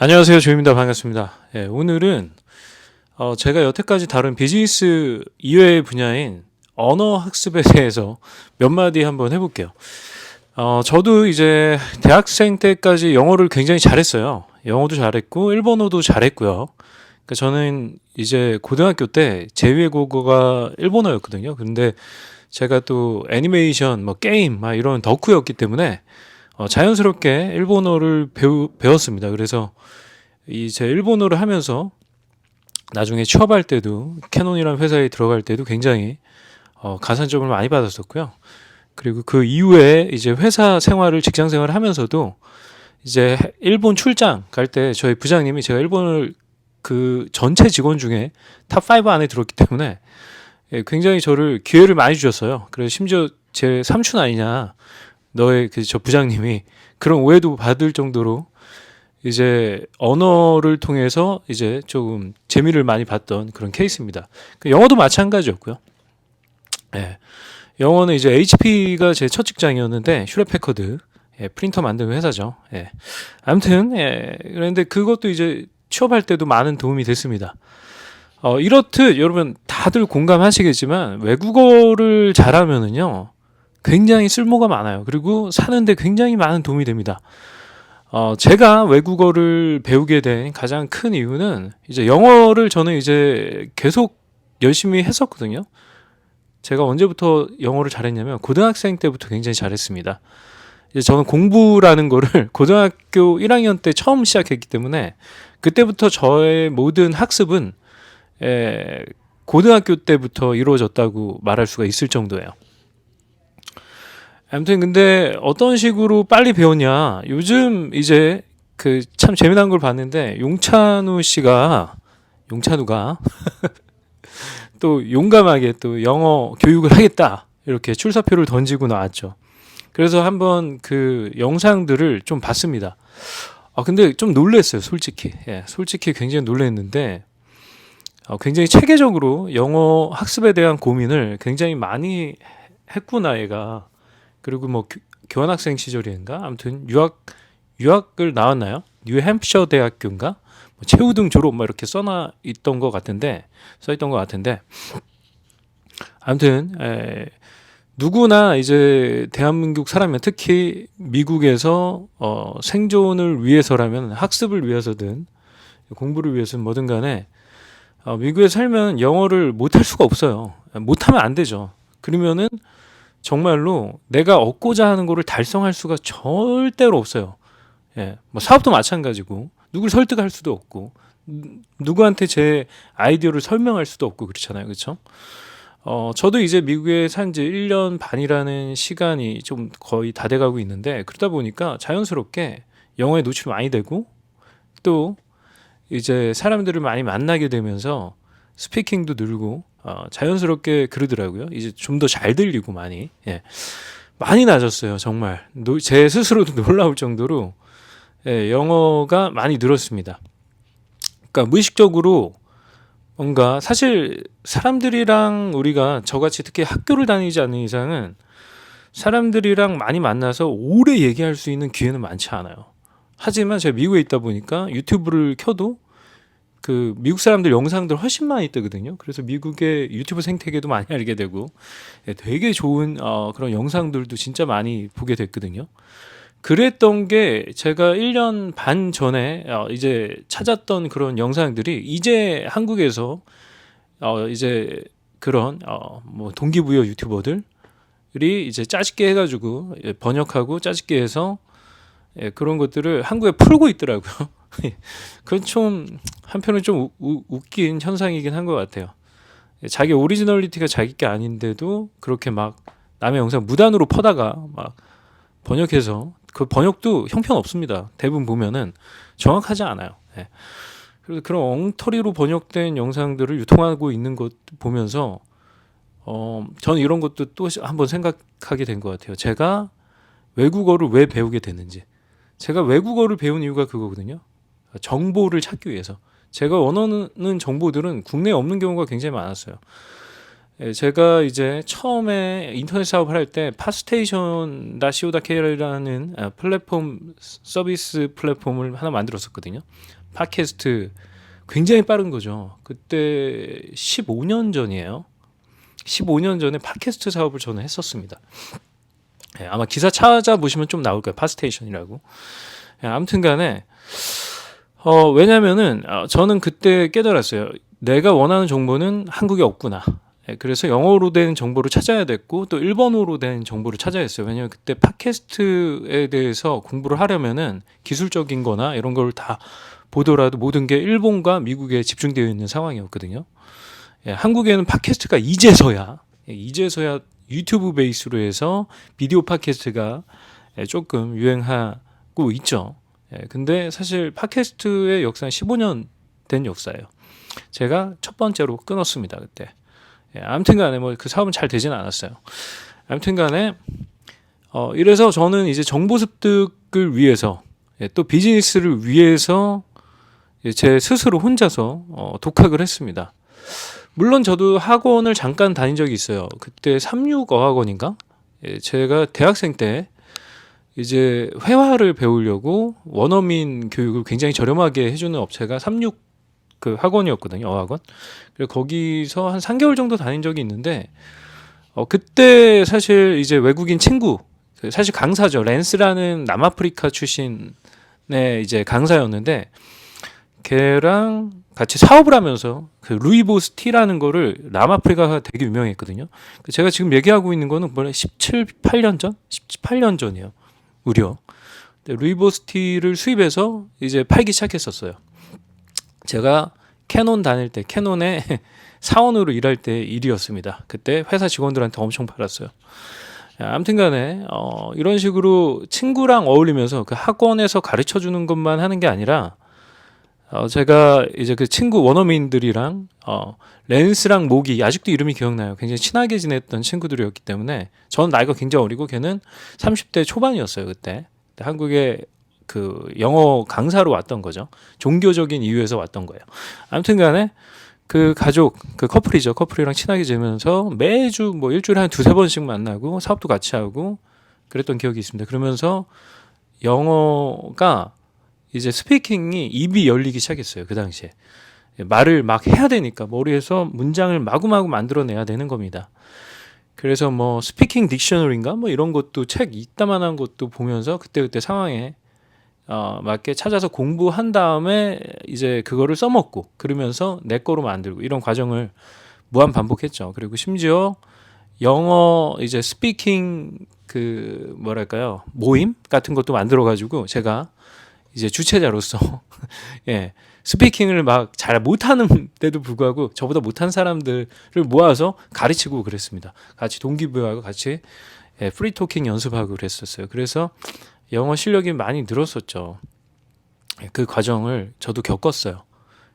안녕하세요. 조입니다. 반갑습니다. 오늘은 제가 여태까지 다룬 비즈니스 이외의 분야인 언어 학습에 대해서 몇 마디 한번 해볼게요. 저도 이제 대학생 때까지 영어를 굉장히 잘했어요. 영어도 잘했고 일본어도 잘했고요. 그러니까 저는 이제 고등학교 때 제2외국어가 일본어였거든요. 근데 제가 또 애니메이션, 뭐 게임, 막 이런 덕후였기 때문에 자연스럽게 일본어를 배웠습니다. 그래서 제 일본어를 하면서 나중에 취업할 때도 캐논이라는 회사에 들어갈 때도 굉장히 가산점을 많이 받았었고요. 그리고 그 이후에 이제 회사 생활을 직장 생활을 하면서도 이제 일본 출장 갈 때 저희 부장님이 제가 일본을 그 전체 직원 중에 탑5 안에 들었기 때문에 굉장히 저를 기회를 많이 주셨어요. 그래서 심지어 제 삼촌 아니냐, 너의 저 부장님이 그런 오해도 받을 정도로 이제 언어를 통해서 이제 조금 재미를 많이 봤던 그런 케이스입니다. 영어도 마찬가지였고요. 예. 영어는 이제 HP가 제 첫 직장이었는데 휴렛패커드 프린터 만드는 회사죠. 아무튼 그런데 그것도 이제 취업할 때도 많은 도움이 됐습니다. 이렇듯 여러분 다들 공감하시겠지만 외국어를 잘하면은요 굉장히 쓸모가 많아요. 그리고 사는데 굉장히 많은 도움이 됩니다. 제가 외국어를 배우게 된 가장 큰 이유는 이제 영어를 저는 이제 계속 열심히 했었거든요. 제가 언제부터 영어를 잘했냐면 고등학생 때부터 굉장히 잘했습니다. 이제 저는 공부라는 거를 고등학교 1학년 때 처음 시작했기 때문에 그때부터 저의 모든 학습은 고등학교 때부터 이루어졌다고 말할 수가 있을 정도예요. 아무튼 근데 어떤 식으로 빨리 배웠냐? 요즘 이제 그 참 재미난 걸 봤는데 용찬우가 또 용감하게 또 영어 교육을 하겠다 이렇게 출사표를 던지고 나왔죠. 그래서 한번 그 영상들을 좀 봤습니다. 근데 좀 놀랐어요, 솔직히. 솔직히 굉장히 놀랐는데 굉장히 체계적으로 영어 학습에 대한 고민을 굉장히 많이 했구나 얘가. 그리고 뭐 교환학생 시절인가 아무튼 유학을 나왔나요? 뉴햄프셔 대학교인가? 뭐 최우등 졸업 막 이렇게 써 있던 것 같은데 아무튼 누구나 이제 대한민국 사람이면 특히 미국에서 생존을 위해서라면 학습을 위해서든 공부를 위해서든 뭐든 간에 미국에 살면 영어를 못할 수가 없어요. 못하면 안 되죠. 그러면은 정말로 내가 얻고자 하는 거를 달성할 수가 절대로 없어요. 뭐 사업도 마찬가지고 누구를 설득할 수도 없고 누구한테 제 아이디어를 설명할 수도 없고 그렇잖아요. 그렇죠? 저도 이제 미국에 산 지 1년 반이라는 시간이 좀 거의 다 돼가고 있는데 그러다 보니까 자연스럽게 영어에 노출이 많이 되고 또 이제 사람들을 많이 만나게 되면서 스피킹도 늘고 자연스럽게 그러더라고요. 이제 좀 더 잘 들리고 많이 낮았어요. 정말 제 스스로도 놀라울 정도로 영어가 많이 늘었습니다. 그러니까 무의식적으로 뭔가 사실 사람들이랑 우리가 저같이 특히 학교를 다니지 않는 이상은 사람들이랑 많이 만나서 오래 얘기할 수 있는 기회는 많지 않아요. 하지만 제가 미국에 있다 보니까 유튜브를 켜도 그 미국 사람들 영상들 훨씬 많이 뜨거든요. 그래서 미국의 유튜브 생태계도 많이 알게 되고 되게 좋은 그런 영상들도 진짜 많이 보게 됐거든요. 그랬던 게 제가 1년 반 전에 이제 찾았던 그런 영상들이 이제 한국에서 이제 그런 뭐 동기부여 유튜버들이 이제 짜집게 해가지고 번역하고 짜집게 해서 그런 것들을 한국에 풀고 있더라고요. 그건 좀 한편은 좀 웃긴 현상이긴 한 것 같아요. 자기 오리지널리티가 자기 게 아닌데도 그렇게 막 남의 영상 무단으로 퍼다가 막 번역해서 그 번역도 형편없습니다. 대부분 보면은 정확하지 않아요. 그래서 그런 엉터리로 번역된 영상들을 유통하고 있는 것 보면서 저는 이런 것도 또 한번 생각하게 된 것 같아요. 제가 외국어를 왜 배우게 됐는지. 제가 외국어를 배운 이유가 그거거든요. 정보를 찾기 위해서. 제가 원하는 정보들은 국내에 없는 경우가 굉장히 많았어요. 제가 이제 처음에 인터넷 사업을 할 때 pastation.co.kr이라는 플랫폼 서비스 플랫폼을 하나 만들었었거든요. 팟캐스트 굉장히 빠른 거죠. 그때 15년 전이에요. 15년 전에 팟캐스트 사업을 저는 했었습니다. 아마 기사 찾아보시면 좀 나올 거예요. 팟스테이션이라고. 아무튼 간에 왜냐면은 저는 그때 깨달았어요. 내가 원하는 정보는 한국에 없구나. 그래서 영어로 된 정보를 찾아야 됐고 또 일본어로 된 정보를 찾아야 했어요. 왜냐면 그때 팟캐스트에 대해서 공부를 하려면은 기술적인 거나 이런 걸 다 보더라도 모든 게 일본과 미국에 집중되어 있는 상황이었거든요. 한국에는 팟캐스트가 이제서야 유튜브 베이스로 해서 비디오 팟캐스트가 조금 유행하고 있죠. 근데 사실 팟캐스트의 역사는 15년 된 역사예요. 제가 첫 번째로 끊었습니다, 그때. 아무튼 간에 뭐 그 사업은 잘 되지는 않았어요. 아무튼 간에 이래서 저는 이제 정보 습득을 위해서 또 비즈니스를 위해서 제 스스로 혼자서 독학을 했습니다. 물론 저도 학원을 잠깐 다닌 적이 있어요. 그때 36어학원인가? 제가 대학생 때 이제 회화를 배우려고 원어민 교육을 굉장히 저렴하게 해주는 업체가 36 그 학원이었거든요. 어학원. 그래서 거기서 한 3개월 정도 다닌 적이 있는데 그때 사실 이제 외국인 친구 사실 강사죠. 랜스라는 남아프리카 출신의 이제 강사였는데 걔랑 같이 사업을 하면서 그 루이보스 티라는 거를 남아프리카가 되게 유명했거든요. 제가 지금 얘기하고 있는 거는 17, 18년 전? 18년 전이에요. 무려. 루이보스 티를 수입해서 이제 팔기 시작했었어요. 제가 캐논 다닐 때 캐논에 사원으로 일할 때 일이었습니다. 그때 회사 직원들한테 엄청 팔았어요. 아무튼 간에 이런 식으로 친구랑 어울리면서 그 학원에서 가르쳐 주는 것만 하는 게 아니라 제가 이제 그 친구 원어민들이랑 랜스랑 모기 아직도 이름이 기억나요. 굉장히 친하게 지냈던 친구들이었기 때문에 저는 나이가 굉장히 어리고 걔는 30대 초반이었어요. 그때 한국에 그 영어 강사로 왔던 거죠. 종교적인 이유에서 왔던 거예요. 아무튼 간에 그 가족, 그 커플이죠. 커플이랑 친하게 지내면서 매주 뭐 일주일에 한 두세 번씩 만나고 사업도 같이 하고 그랬던 기억이 있습니다. 그러면서 영어가 이제 스피킹이 입이 열리기 시작했어요. 그 당시에. 말을 막 해야 되니까 머리에서 문장을 마구마구 만들어내야 되는 겁니다. 그래서 뭐 스피킹 딕셔너리인가 뭐 이런 것도 책 이따만한 것도 보면서 그때그때 상황에 맞게 찾아서 공부한 다음에 이제 그거를 써먹고 그러면서 내 거로 만들고 이런 과정을 무한 반복했죠. 그리고 심지어 영어 이제 스피킹 그 뭐랄까요 모임 같은 것도 만들어 가지고 제가 이제 주최자로서 예 스피킹을 막 잘 못하는데도 불구하고 저보다 못한 사람들을 모아서 가르치고 그랬습니다. 같이 동기부여하고 같이 프리토킹 연습하고 그랬었어요. 그래서 영어 실력이 많이 늘었었죠. 그 과정을 저도 겪었어요.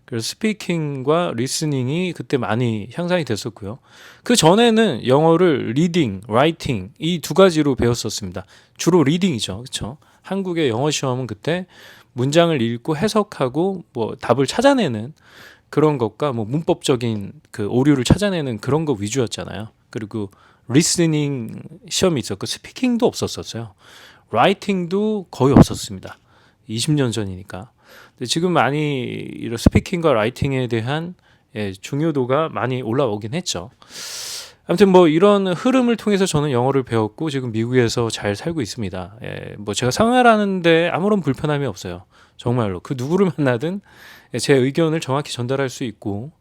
그래서 스피킹과 리스닝이 그때 많이 향상이 됐었고요. 그 전에는 영어를 리딩, 라이팅 이 두 가지로 배웠었습니다. 주로 리딩이죠. 그렇죠? 한국의 영어 시험은 그때 문장을 읽고 해석하고 뭐 답을 찾아내는 그런 것과 뭐 문법적인 그 오류를 찾아내는 그런 거 위주였잖아요. 그리고 리스닝 시험이 있었고 스피킹도 없었었어요. 라이팅도 거의 없었습니다. 20년 전이니까. 근데 지금 많이 이런 스피킹과 라이팅에 대한 중요도가 많이 올라오긴 했죠. 아무튼 뭐 이런 흐름을 통해서 저는 영어를 배웠고 지금 미국에서 잘 살고 있습니다. 뭐 제가 생활하는데 아무런 불편함이 없어요. 정말로 그 누구를 만나든 제 의견을 정확히 전달할 수 있고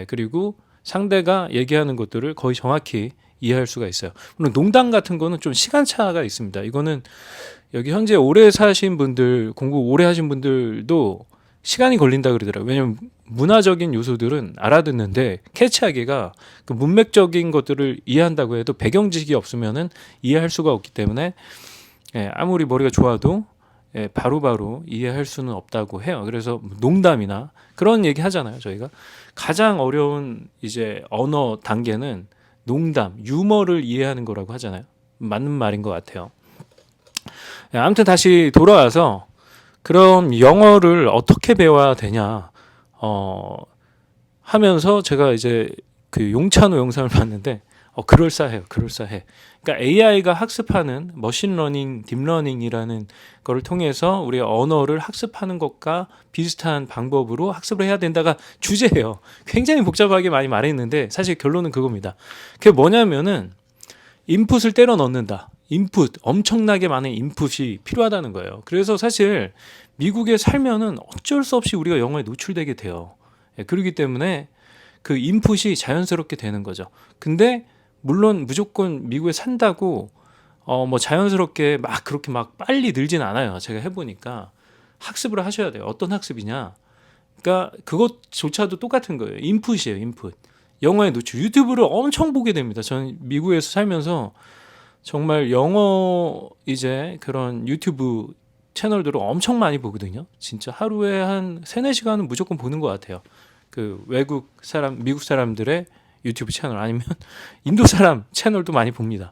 그리고 상대가 얘기하는 것들을 거의 정확히 이해할 수가 있어요. 물론 농담 같은 거는 좀 시간차가 있습니다. 이거는 여기 현재 오래 사신 분들, 공부 오래 하신 분들도 시간이 걸린다 그러더라고요. 왜냐면 문화적인 요소들은 알아듣는데 캐치하기가 그 문맥적인 것들을 이해한다고 해도 배경 지식이 없으면은 이해할 수가 없기 때문에 아무리 머리가 좋아도 바로바로 이해할 수는 없다고 해요. 그래서 농담이나 그런 얘기 하잖아요. 저희가 가장 어려운 이제 언어 단계는 농담, 유머를 이해하는 거라고 하잖아요. 맞는 말인 것 같아요. 아무튼 다시 돌아와서 그럼 영어를 어떻게 배워야 되냐 하면서 제가 이제 그 용찬호 영상을 봤는데 그럴싸해요. 그럴싸해. 그러니까 AI가 학습하는 머신러닝, 딥러닝이라는 거를 통해서 우리의 언어를 학습하는 것과 비슷한 방법으로 학습을 해야 된다가 주제예요. 굉장히 복잡하게 많이 말했는데 사실 결론은 그겁니다. 그게 뭐냐면은 인풋을 때려 넣는다. 인풋, 엄청나게 많은 인풋이 필요하다는 거예요. 그래서 사실 미국에 살면은 어쩔 수 없이 우리가 영어에 노출되게 돼요. 그렇기 때문에 그 인풋이 자연스럽게 되는 거죠. 근데 물론 무조건 미국에 산다고 뭐 자연스럽게 막 그렇게 막 빨리 늘진 않아요. 제가 해보니까 학습을 하셔야 돼요. 어떤 학습이냐? 그러니까 그것조차도 똑같은 거예요. 인풋이에요. 인풋. 영어에 노출. 유튜브를 엄청 보게 됩니다. 저는 미국에서 살면서 정말 영어 이제 그런 유튜브 채널들을 엄청 많이 보거든요. 진짜 하루에 한 3-4시간은 무조건 보는 것 같아요. 그 외국 사람, 미국 사람들의 유튜브 채널 아니면 인도 사람 채널도 많이 봅니다.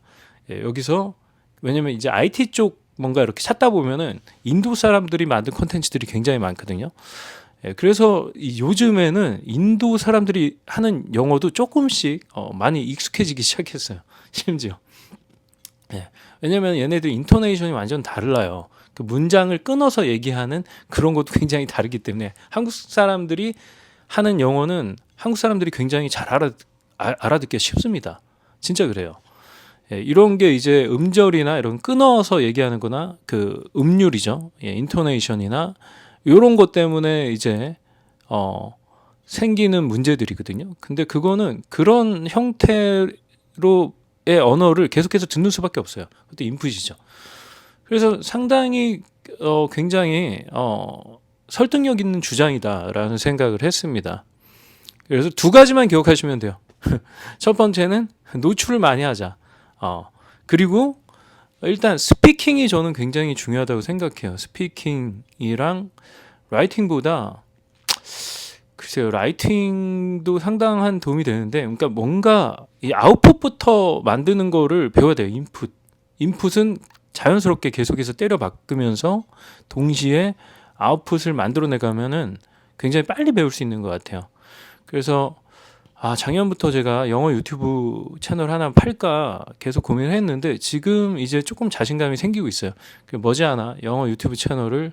여기서 왜냐면 이제 IT 쪽 뭔가 이렇게 찾다 보면은 인도 사람들이 만든 콘텐츠들이 굉장히 많거든요. 그래서 요즘에는 인도 사람들이 하는 영어도 조금씩 많이 익숙해지기 시작했어요. 심지어. 왜냐면 얘네들 인토네이션이 완전 달라요. 그 문장을 끊어서 얘기하는 그런 것도 굉장히 다르기 때문에 한국 사람들이 하는 영어는 한국 사람들이 굉장히 잘 알아듣기 쉽습니다. 진짜 그래요. 이런 게 이제 음절이나 이런 끊어서 얘기하는 거나 그 음률이죠. 인토네이션이나 이런 것 때문에 이제 생기는 문제들이거든요. 근데 그거는 그런 형태로의 언어를 계속해서 듣는 수밖에 없어요. 그것도 인풋이죠. 그래서 상당히 굉장히 설득력 있는 주장이다라는 생각을 했습니다. 그래서 2가지만 기억하시면 돼요. 첫 번째는 노출을 많이 하자. 그리고 일단 스피킹이 저는 굉장히 중요하다고 생각해요. 스피킹이랑 라이팅보다 글쎄요, 라이팅도 상당한 도움이 되는데, 그러니까 뭔가 이 아웃풋부터 만드는 거를 배워야 돼요. 인풋은 자연스럽게 계속해서 때려 박으면서 동시에 아웃풋을 만들어내가면은 굉장히 빨리 배울 수 있는 것 같아요. 그래서 작년부터 제가 영어 유튜브 채널 하나 팔까 계속 고민을 했는데 지금 이제 조금 자신감이 생기고 있어요. 머지않아 영어 유튜브 채널을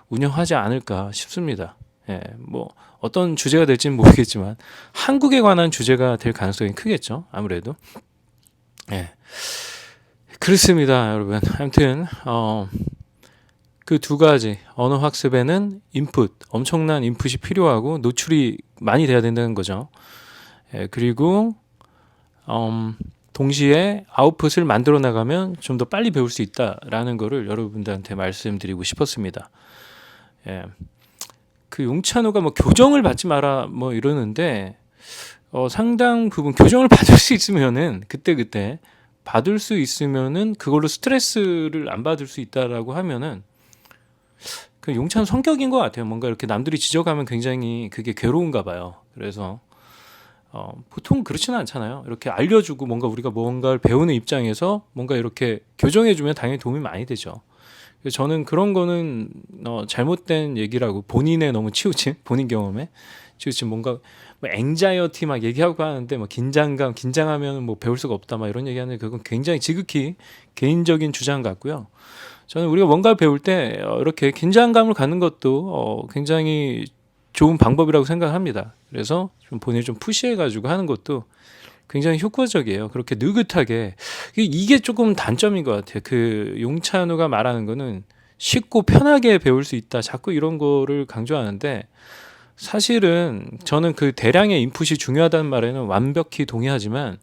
운영하지 않을까 싶습니다. 뭐 어떤 주제가 될지는 모르겠지만 한국에 관한 주제가 될 가능성이 크겠죠. 아무래도. 그렇습니다, 여러분. 아무튼 그 2가지 언어 학습에는 인풋, 엄청난 인풋이 필요하고 노출이 많이 돼야 된다는 거죠. 그리고 동시에 아웃풋을 만들어 나가면 좀 더 빨리 배울 수 있다라는 거를 여러분들한테 말씀드리고 싶었습니다. 그 용찬호가 뭐 교정을 받지 마라 뭐 이러는데 상당 부분 교정을 받을 수 있으면은 그때 받을 수 있으면은 그걸로 스트레스를 안 받을 수 있다라고 하면은 그 용찬 성격인 것 같아요. 뭔가 이렇게 남들이 지적하면 굉장히 그게 괴로운가 봐요. 그래서 보통 그렇지는 않잖아요. 이렇게 알려주고 뭔가 우리가 뭔가를 배우는 입장에서 뭔가 이렇게 교정해주면 당연히 도움이 많이 되죠. 그래서 저는 그런 거는 잘못된 얘기라고 본인의 너무 치우친 본인 경험에 치우친 뭔가 뭐 앵자이어티 막 얘기하고 하는데 뭐 긴장하면 뭐 배울 수가 없다 막 이런 얘기하는데 그건 굉장히 지극히 개인적인 주장 같고요. 저는 우리가 뭔가 배울 때 이렇게 긴장감을 갖는 것도 굉장히 좋은 방법이라고 생각합니다. 그래서 좀 본인을 좀 푸시해가지고 하는 것도 굉장히 효과적이에요. 그렇게 느긋하게 이게 조금 단점인 것 같아요. 그 용찬우가 말하는 거는 쉽고 편하게 배울 수 있다. 자꾸 이런 거를 강조하는데 사실은 저는 그 대량의 인풋이 중요하다는 말에는 완벽히 동의하지만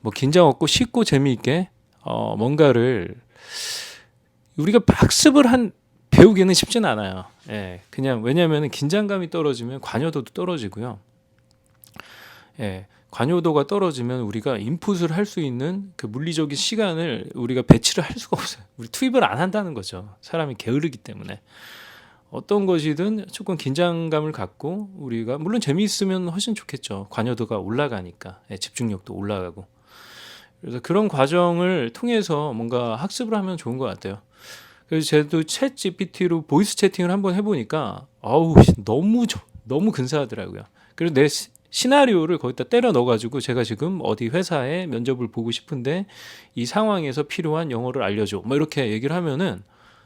뭐 긴장 없고 쉽고 재미있게 뭔가를 우리가 학습을 배우기는 쉽진 않아요. 그냥 왜냐하면 긴장감이 떨어지면 관여도도 떨어지고요. 관여도가 떨어지면 우리가 인풋을 할 수 있는 그 물리적인 시간을 우리가 배치를 할 수가 없어요. 우리 투입을 안 한다는 거죠. 사람이 게으르기 때문에. 어떤 것이든 조금 긴장감을 갖고 우리가 물론 재미있으면 훨씬 좋겠죠. 관여도가 올라가니까 집중력도 올라가고. 그래서 그런 과정을 통해서 뭔가 학습을 하면 좋은 것 같아요. 그래서 저도 챗 GPT로 보이스 채팅을 한번 해보니까 너무 근사하더라고요. 그래서 내 시나리오를 거기다 때려 넣어가지고 제가 지금 어디 회사에 면접을 보고 싶은데 이 상황에서 필요한 영어를 알려줘. 뭐 이렇게 얘기를 하면은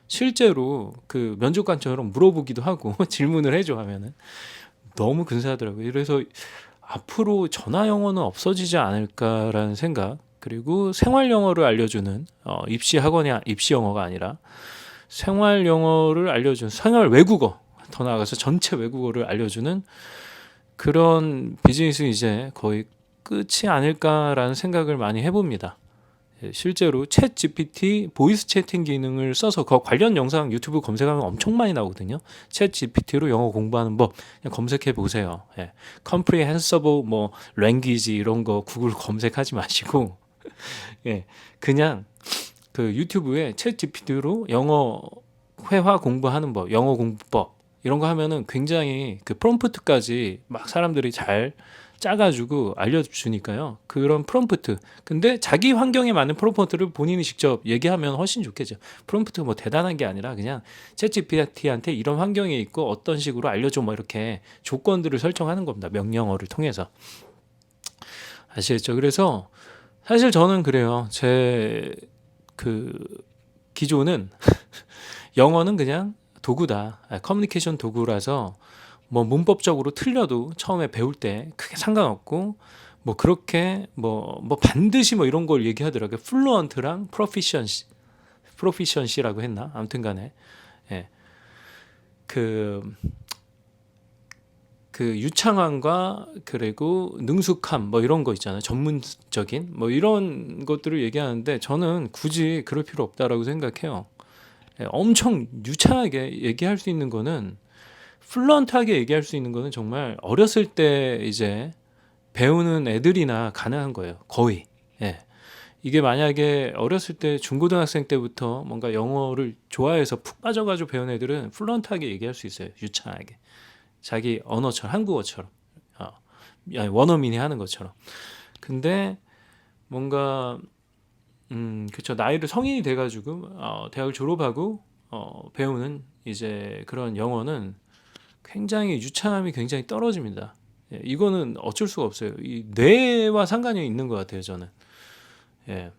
실제로 그 면접관처럼 물어보기도 하고 질문을 해줘 하면은 너무 근사하더라고요. 그래서 앞으로 전화 영어는 없어지지 않을까라는 생각. 그리고 생활 영어를 알려주는 입시 학원이 입시 영어가 아니라 생활 영어를 알려주는 생활 외국어, 더 나아가서 전체 외국어를 알려주는 그런 비즈니스 이제 거의 끝이 아닐까라는 생각을 많이 해봅니다. 실제로 챗 GPT 보이스 채팅 기능을 써서 그 관련 영상 유튜브 검색하면 엄청 많이 나오거든요. 챗 GPT로 영어 공부하는 법 그냥 검색해 보세요. 예. comprehensible 뭐 language 이런 거 구글 검색하지 마시고 예. 그냥 그 유튜브에 챗 GPT로 영어 회화 공부하는 법, 영어 공부법 이런 거 하면은 굉장히 그 프롬프트까지 막 사람들이 잘 짜가지고 알려주니까요. 그런 프롬프트. 근데 자기 환경에 맞는 프롬프트를 본인이 직접 얘기하면 훨씬 좋겠죠. 프롬프트가 뭐 대단한 게 아니라 그냥 챗GPT한테 이런 환경에 있고 어떤 식으로 알려줘 뭐 이렇게 조건들을 설정하는 겁니다. 명령어를 통해서. 아시겠죠? 그래서 사실 저는 그래요. 제 그 기조는 영어는 그냥 도구다. 커뮤니케이션 도구라서 뭐 문법적으로 틀려도 처음에 배울 때 크게 상관없고 뭐 그렇게 뭐 반드시 뭐 이런 걸 얘기하더라고요. 플루언트랑 프로피션시라고 했나? 아무튼간에 예. 그 유창함과 그리고 능숙함 뭐 이런 거 있잖아요. 전문적인 뭐 이런 것들을 얘기하는데 저는 굳이 그럴 필요 없다라고 생각해요. 예, 엄청 유창하게 얘기할 수 있는 거는 플루언트하게 얘기할 수 있는 거는 정말 어렸을 때 이제 배우는 애들이나 가능한 거예요. 거의. 예. 이게 만약에 어렸을 때 중고등학생 때부터 뭔가 영어를 좋아해서 푹 빠져가지고 배운 애들은 플루언트하게 얘기할 수 있어요. 유창하게. 자기 언어처럼 한국어처럼 아니, 원어민이 하는 것처럼. 근데 뭔가 그쵸 나이를 성인이 돼가지고 대학을 졸업하고 배우는 이제 그런 영어는 굉장히 유창함이 굉장히 떨어집니다. 예, 이거는 어쩔 수가 없어요. 이 뇌와 상관이 있는 것 같아요, 저는. 예.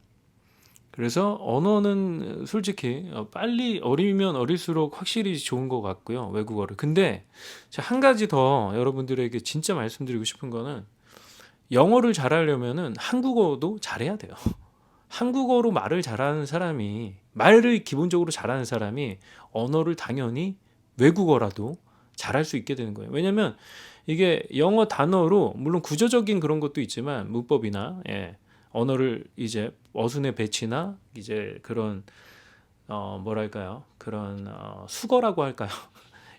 그래서 언어는 솔직히 빨리 어리면 어릴수록 확실히 좋은 것 같고요, 외국어를. 근데 제가 한 가지 더 여러분들에게 진짜 말씀드리고 싶은 거는 영어를 잘하려면은 한국어도 잘해야 돼요. 한국어로 말을 잘하는 사람이 말을 기본적으로 잘하는 사람이 언어를 당연히 외국어라도 잘할 수 있게 되는 거예요. 왜냐하면 이게 영어 단어로 물론 구조적인 그런 것도 있지만 문법이나 예, 언어를 이제 어순의 배치나 이제 그런 뭐랄까요 그런 수거라고 할까요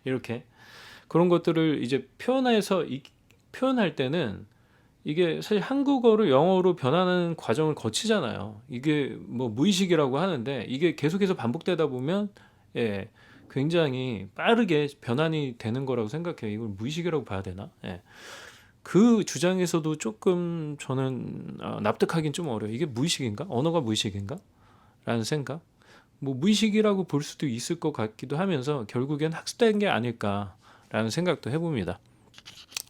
이렇게 그런 것들을 이제 표현할 때는 이게 사실 한국어를 영어로 변하는 과정을 거치잖아요. 이게 뭐 무의식이라고 하는데 이게 계속해서 반복되다 보면 예, 굉장히 빠르게 변환이 되는 거라고 생각해요. 이걸 무의식이라고 봐야 되나? 예. 그 주장에서도 조금 저는 납득하긴 좀 어려워요. 이게 무의식인가? 언어가 무의식인가? 라는 생각. 뭐 무의식이라고 볼 수도 있을 것 같기도 하면서 결국엔 학습된 게 아닐까라는 생각도 해봅니다.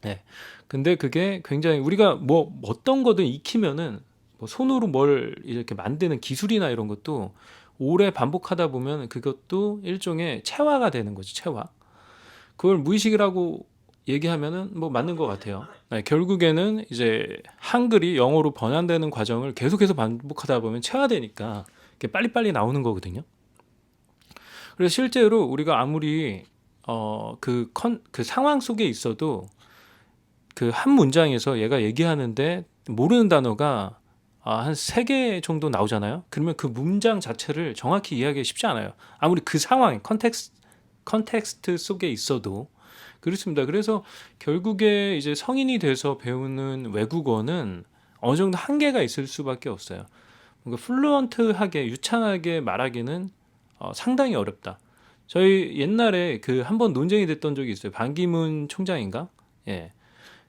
네. 근데 그게 굉장히 우리가 뭐 어떤 거든 익히면은 뭐 손으로 뭘 이렇게 만드는 기술이나 이런 것도 오래 반복하다 보면 그것도 일종의 체화가 되는 거죠. 체화. 그걸 무의식이라고 얘기하면은 뭐 맞는 것 같아요. 네, 결국에는 이제 한글이 영어로 번안되는 과정을 계속해서 반복하다 보면 체화되니까 이게 빨리빨리 나오는 거거든요. 그래서 실제로 우리가 아무리 그 상황 속에 있어도 그 한 문장에서 얘가 얘기하는데 모르는 단어가 한 3개 정도 나오잖아요. 그러면 그 문장 자체를 정확히 이해하기 쉽지 않아요. 아무리 그 상황, 컨텍스트 속에 있어도 그렇습니다. 그래서 결국에 이제 성인이 돼서 배우는 외국어는 어느 정도 한계가 있을 수밖에 없어요. 뭔가 플루언트하게 유창하게 말하기는 상당히 어렵다. 저희 옛날에 그 한번 논쟁이 됐던 적이 있어요. 반기문 총장인가? 예.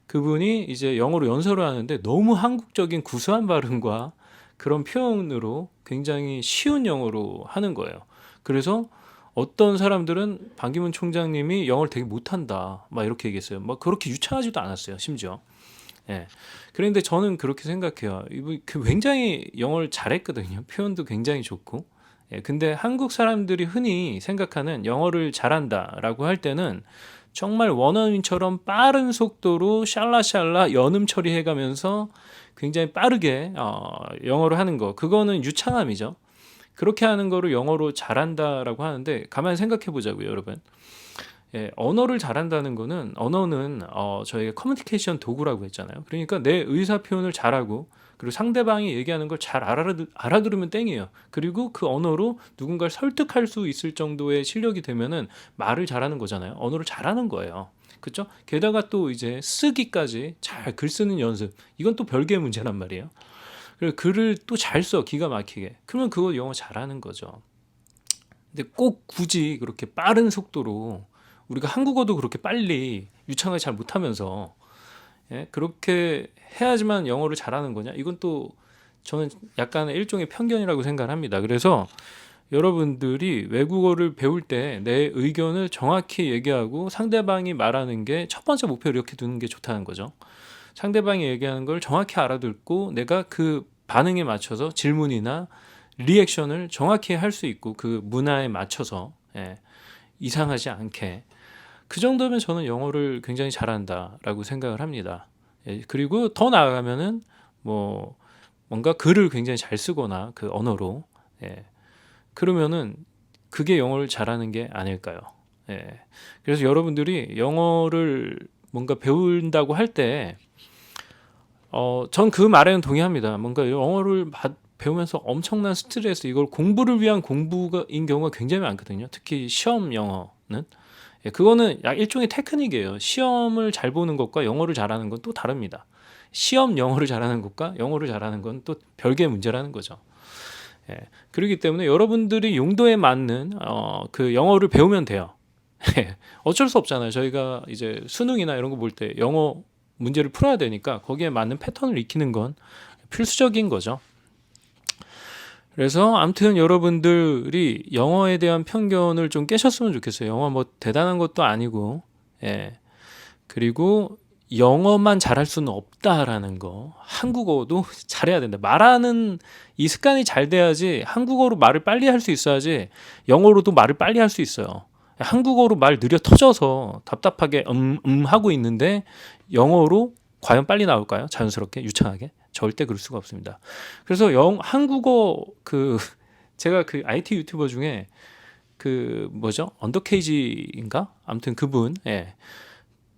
그분이 이제 영어로 연설을 하는데 너무 한국적인 구수한 발음과 그런 표현으로 굉장히 쉬운 영어로 하는 거예요. 그래서 어떤 사람들은 반기문 총장님이 영어를 되게 못한다 막 이렇게 얘기했어요. 막 그렇게 유창하지도 않았어요. 심지어 예. 그런데 저는 그렇게 생각해요. 이분 굉장히 영어를 잘했거든요. 표현도 굉장히 좋고. 예. 근데 한국 사람들이 흔히 생각하는 영어를 잘한다라고 할 때는 정말 원어민처럼 빠른 속도로 샬라샬라 연음 처리해가면서 굉장히 빠르게 영어를 하는 거. 그거는 유창함이죠. 그렇게 하는 거를 영어로 잘한다라고 하는데 가만히 생각해 보자고요, 여러분. 예, 언어를 잘한다는 거는 언어는 저희가 커뮤니케이션 도구라고 했잖아요. 그러니까 내 의사 표현을 잘하고 그리고 상대방이 얘기하는 걸 잘 알아들으면 땡이에요. 그리고 그 언어로 누군가를 설득할 수 있을 정도의 실력이 되면은 말을 잘하는 거잖아요. 언어를 잘하는 거예요. 그렇죠? 게다가 또 이제 쓰기까지 잘 글 쓰는 연습. 이건 또 별개의 문제란 말이에요. 그리고 글을 또 잘 써, 기가 막히게. 그러면 그거 영어 잘하는 거죠. 근데 꼭 굳이 그렇게 빠른 속도로 우리가 한국어도 그렇게 빨리 유창하게 잘 못하면서 예? 그렇게 해야지만 영어를 잘하는 거냐? 이건 또 저는 약간 일종의 편견이라고 생각을 합니다. 그래서 여러분들이 외국어를 배울 때 내 의견을 정확히 얘기하고 상대방이 말하는 게 첫 번째 목표를 이렇게 두는 게 좋다는 거죠. 상대방이 얘기하는 걸 정확히 알아듣고 내가 그 반응에 맞춰서 질문이나 리액션을 정확히 할 수 있고 그 문화에 맞춰서 예, 이상하지 않게 그 정도면 저는 영어를 굉장히 잘한다라고 생각을 합니다. 예, 그리고 더 나아가면은 뭐 뭔가 글을 굉장히 잘 쓰거나 그 언어로 예, 그러면은 그게 영어를 잘하는 게 아닐까요? 예, 그래서 여러분들이 영어를 뭔가 배운다고 할 때 전 그 말에는 동의합니다. 뭔가 영어를 배우면서 엄청난 스트레스, 이걸 공부를 위한 공부인 경우가 굉장히 많거든요. 특히 시험 영어는. 예, 그거는 약 일종의 테크닉이에요. 시험을 잘 보는 것과 영어를 잘하는 건 또 다릅니다. 시험 영어를 잘하는 것과 영어를 잘하는 건 또 별개의 문제라는 거죠. 예, 그렇기 때문에 여러분들이 용도에 맞는 그 영어를 배우면 돼요. 어쩔 수 없잖아요. 저희가 이제 수능이나 이런 거 볼 때 영어 문제를 풀어야 되니까 거기에 맞는 패턴을 익히는 건 필수적인 거죠. 그래서 아무튼 여러분들이 영어에 대한 편견을 좀 깨셨으면 좋겠어요. 영어 뭐 대단한 것도 아니고, 예. 그리고 영어만 잘할 수는 없다라는 거. 한국어도 잘해야 된다. 말하는 이 습관이 잘 돼야지 한국어로 말을 빨리 할 수 있어야지 영어로도 말을 빨리 할 수 있어요. 한국어로 말 느려 터져서 답답하게 하고 있는데 영어로 과연 빨리 나올까요? 자연스럽게, 유창하게? 절대 그럴 수가 없습니다. 그래서 한국어 제가 그 IT 유튜버 중에 그 뭐죠? 언더케이지인가? 아무튼 그분, 예.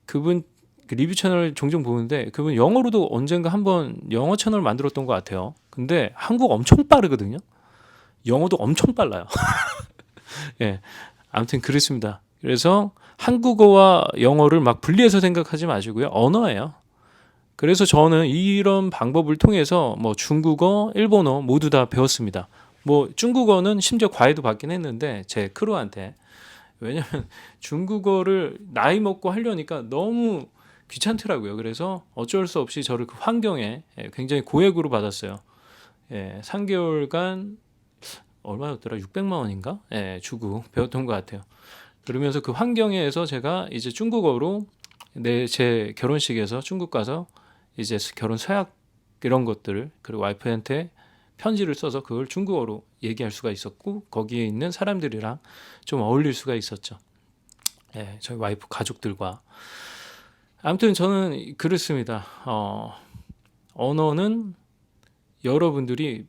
그분 그 리뷰 채널 종종 보는데 그분 영어로도 언젠가 한번 영어 채널 만들었던 것 같아요. 근데 한국어 엄청 빠르거든요. 영어도 엄청 빨라요. 예. 아무튼 그렇습니다. 그래서 한국어와 영어를 막 분리해서 생각하지 마시고요. 언어예요. 그래서 저는 이런 방법을 통해서 뭐 중국어, 일본어 모두 다 배웠습니다. 뭐 중국어는 심지어 과외도 받긴 했는데 제 크루한테. 왜냐면 중국어를 나이 먹고 하려니까 너무 귀찮더라고요. 그래서 어쩔 수 없이 저를 그 환경에 굉장히 고액으로 받았어요. 예, 3개월간 얼마였더라? 600만 원인가? 예, 주고 배웠던 것 같아요. 그러면서 그 환경에서 제가 이제 중국어로 제 결혼식에서 중국 가서 이제 결혼 서약 이런 것들을 그리고 와이프한테 편지를 써서 그걸 중국어로 얘기할 수가 있었고 거기에 있는 사람들이랑 좀 어울릴 수가 있었죠. 예, 저희 와이프 가족들과. 아무튼 저는 그렇습니다. 언어는 여러분들이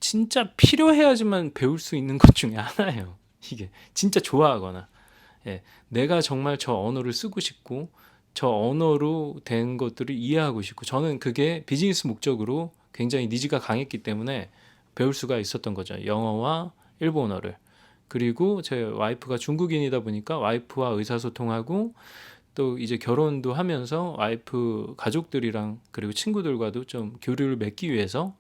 진짜 필요해야지만 배울 수 있는 것 중에 하나예요. 이게 진짜 좋아하거나 예, 내가 정말 저 언어를 쓰고 싶고 저 언어로 된 것들을 이해하고 싶고 저는 그게 비즈니스 목적으로 굉장히 니즈가 강했기 때문에 배울 수가 있었던 거죠. 영어와 일본어를. 그리고 제 와이프가 중국인이다 보니까 와이프와 의사소통하고 또 이제 결혼도 하면서 와이프 가족들이랑 그리고 친구들과도 좀 교류를 맺기 위해서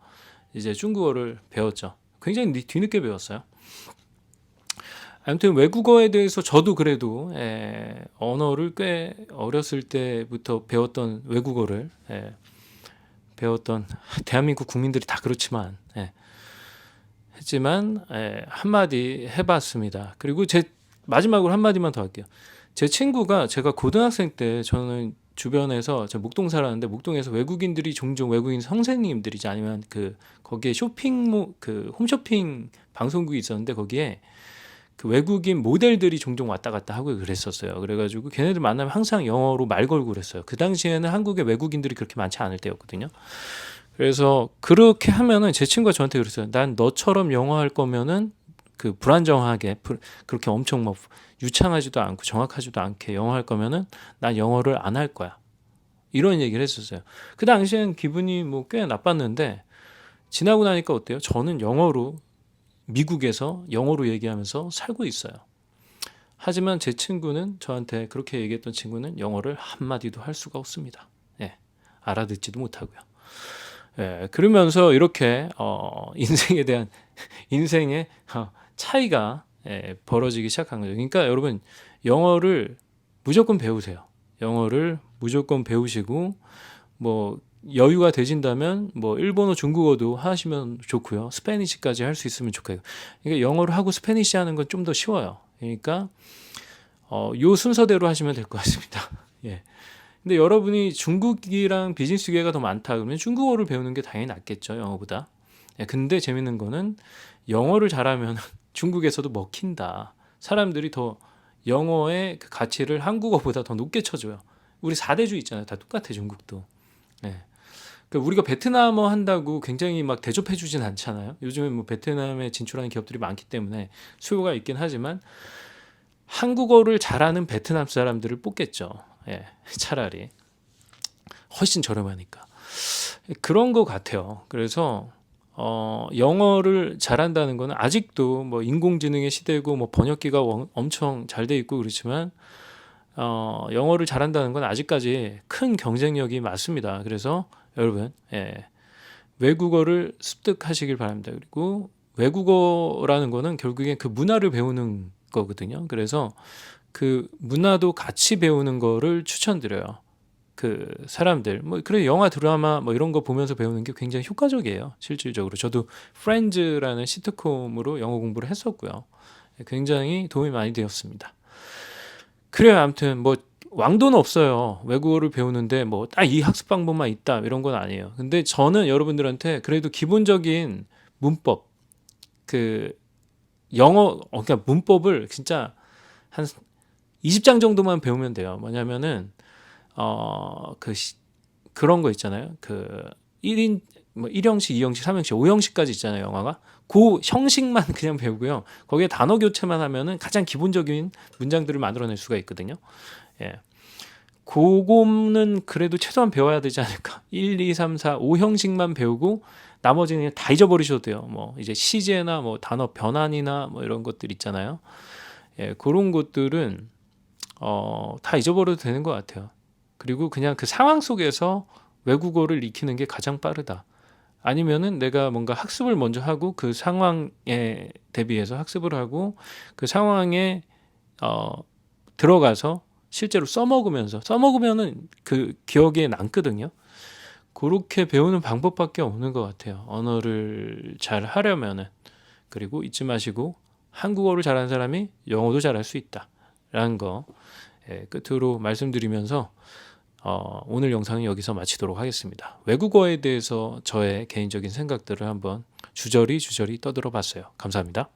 이제 중국어를 배웠죠. 굉장히 뒤늦게 배웠어요. 아무튼 외국어에 대해서 저도 그래도 언어를 꽤 어렸을 때부터 배웠던 외국어를 배웠던 대한민국 국민들이 다 그렇지만 했지만 한마디 해봤습니다. 그리고 제 마지막으로 한마디만 더 할게요. 제 친구가 제가 고등학생 때 저는 주변에서 저 목동 살았는데 목동에서 외국인들이 종종 외국인 선생님들이지 아니면 그 거기에 그 홈쇼핑 방송국이 있었는데 거기에 그 외국인 모델들이 종종 왔다 갔다 하고 그랬었어요. 그래가지고 걔네들 만나면 항상 영어로 말 걸고 그랬어요. 그 당시에는 한국에 외국인들이 그렇게 많지 않을 때였거든요. 그래서 그렇게 하면은 제 친구가 저한테 그랬어요. 난 너처럼 영어 할 거면은 그 불안정하게 그렇게 엄청 막 유창하지도 않고 정확하지도 않게 영어 할 거면은 난 영어를 안 할 거야. 이런 얘기를 했었어요. 그 당시엔 기분이 뭐 꽤 나빴는데 지나고 나니까 어때요? 저는 영어로 미국에서 영어로 얘기하면서 살고 있어요. 하지만 제 친구는 저한테 그렇게 얘기했던 친구는 영어를 한마디도 할 수가 없습니다. 예, 알아듣지도 못하고요. 예, 그러면서 이렇게 인생에 대한 인생의 차이가 벌어지기 시작한 거죠. 그러니까 여러분 영어를 무조건 배우세요. 영어를 무조건 배우시고 뭐 여유가 되신다면 뭐 일본어, 중국어도 하시면 좋고요. 스페니시까지 할 수 있으면 좋고요. 그러니까 영어를 하고 스페니시 하는 건 좀 더 쉬워요. 그러니까 요 순서대로 하시면 될 것 같습니다. 예. 근데 여러분이 중국이랑 비즈니스 기회가 더 많다 그러면 중국어를 배우는 게 당연히 낫겠죠, 영어보다. 예, 근데 재밌는 거는 영어를 잘하면 중국에서도 먹힌다. 사람들이 더 영어의 그 가치를 한국어보다 더 높게 쳐줘요. 우리 4대주 있잖아요. 다 똑같아, 중국도. 예. 그러니까 우리가 베트남어 한다고 굉장히 막 대접해주진 않잖아요. 요즘에 뭐 베트남에 진출하는 기업들이 많기 때문에 수요가 있긴 하지만 한국어를 잘하는 베트남 사람들을 뽑겠죠. 예, 차라리 훨씬 저렴하니까 그런 것 같아요. 그래서 영어를 잘한다는 거는 아직도 뭐 인공지능의 시대고 뭐 번역기가 엄청 잘 돼 있고 그렇지만 영어를 잘한다는 건 아직까지 큰 경쟁력이 맞습니다. 그래서 여러분 외국어를 습득하시길 바랍니다. 그리고 외국어라는 거는 결국엔 그 문화를 배우는 거거든요. 그래서 그 문화도 같이 배우는 거를 추천드려요. 그 사람들 뭐 그래 영화 드라마 뭐 이런 거 보면서 배우는 게 굉장히 효과적이에요. 실질적으로 저도 프렌즈라는 시트콤으로 영어 공부를 했었고요. 굉장히 도움이 많이 되었습니다. 그래요. 아무튼 뭐 왕도는 없어요. 외국어를 배우는데 뭐 딱 이 학습 방법만 있다 이런 건 아니에요. 근데 저는 여러분들한테 그래도 기본적인 문법 그 영어 그러니까 문법을 진짜 한 20장 정도만 배우면 돼요. 뭐냐면은 그런 거 있잖아요. 그 1인 뭐 1형식, 2형식, 3형식, 5형식까지 있잖아요, 영화가. 그 형식만 그냥 배우고요. 거기에 단어 교체만 하면은 가장 기본적인 문장들을 만들어낼 수가 있거든요. 예. 그거는 그래도 최소한 배워야 되지 않을까. 1, 2, 3, 4, 5형식만 배우고 나머지는 그냥 다 잊어버리셔도 돼요. 뭐 이제 시제나 뭐 단어 변환이나 뭐 이런 것들 있잖아요. 예, 그런 것들은 다 잊어버려도 되는 것 같아요. 그리고 그냥 그 상황 속에서 외국어를 익히는 게 가장 빠르다. 아니면은 내가 뭔가 학습을 먼저 하고 그 상황에 대비해서 학습을 하고 그 상황에 들어가서 실제로 써먹으면은 그 기억에 남거든요. 그렇게 배우는 방법밖에 없는 것 같아요. 언어를 잘 하려면은. 그리고 잊지 마시고 한국어를 잘하는 사람이 영어도 잘할 수 있다라는 거 끝으로 말씀드리면서 오늘 영상은 여기서 마치도록 하겠습니다. 외국어에 대해서 저의 개인적인 생각들을 한번 주저리 떠들어 봤어요. 감사합니다.